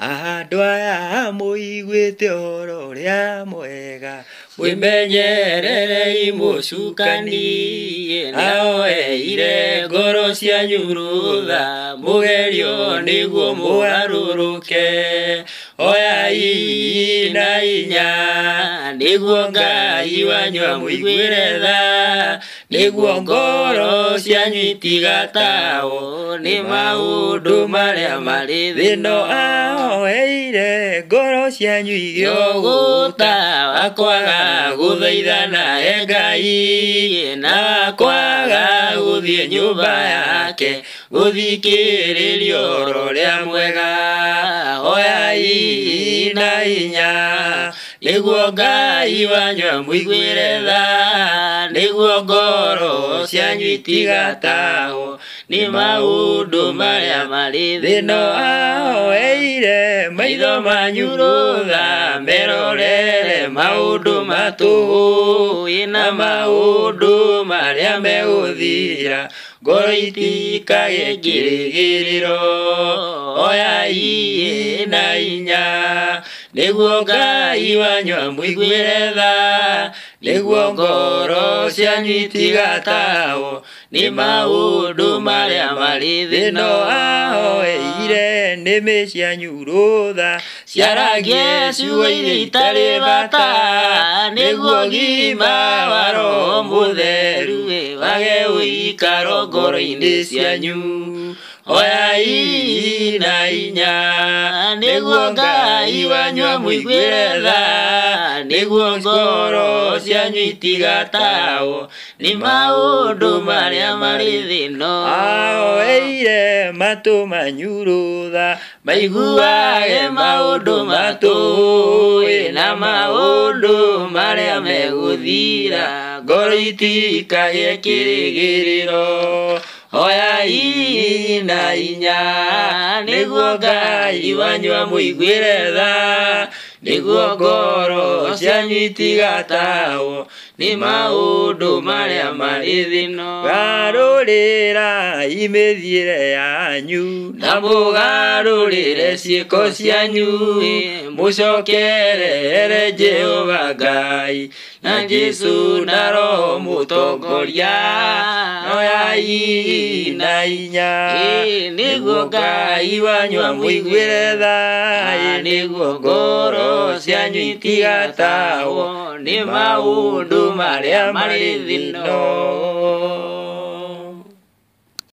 andũ aya mũiguĩte ũhoro ũrĩa mwega, mwĩmenyererei mũcukani, nao eire ngoro cianyu rũtha, mũgerio nĩguo mũgarũrũke. Oyai na hinya nĩguo Ngai wanyu amũiguĩre tha, nĩguo ngoro cianyu itigatahwo nĩ maũndũ marĩa marĩ thĩ ĩno. Ahoeire ngoro cianyu igĩogũta, akwaga gũthaithana Ngai, na akwaga gũthiĩ nyũmba yake gũthikĩrĩria ũhoro ũrĩa mwega. Oyai na hinya nĩguo Ngai wanyu amũiguĩre tha, nĩguo ngoro cianyu itigatahwo nĩ maũndũ marĩa marĩ thĩ ĩno. Ahoeire maitho manyu rũtha, merorere maũndũ matũhũ na maũndũ marĩa megũthira, ngoro itikagĩe kĩrĩgĩrĩro. Oyai na hinya nĩguo Ngai wanyu amũiguĩre tha, nĩguo ngoro cianyu itigatahwo nĩ maũndũ marĩa marĩ thĩ ĩno. Ahoeire nĩmĩ cianyu rũtha, ciaragie ciugo iria itarĩ bata, nĩguo ũgima wa Roho Mũtheru wage ũikaro ngoro-inĩ cianyu. Oyai na hinya nĩguo Ngai wanyu amũiguĩre tha, nĩguo ngoro cianyu itigatahwo nĩ maũndũ marĩa marĩ thĩ ĩno. Ahoeire matũ manyu rũtha, maiguage maũndũ matũhũ na maũndũ marĩa megũthira, ngoro itikagĩe kĩrĩgĩrĩro. Oyai na hinya nĩguo Ngai wanyu amũiguĩre tha, nĩguo ngoro cianyu itigatahwo nĩ maũndũ marĩa marĩ thĩ ĩno. Garũrĩrai mĩthiĩre yanyu na mũgarũrĩre ciĩko cianyu, mũcokerere Jehova Ngai na Jesũ na Roho Mũtongoria. Oyai na hinya nĩguo Ngai wanyu amũiguĩre tha, nĩguo ngoro cianyu itigatahwo nĩ maũndũ marĩa marĩ thĩ ĩno.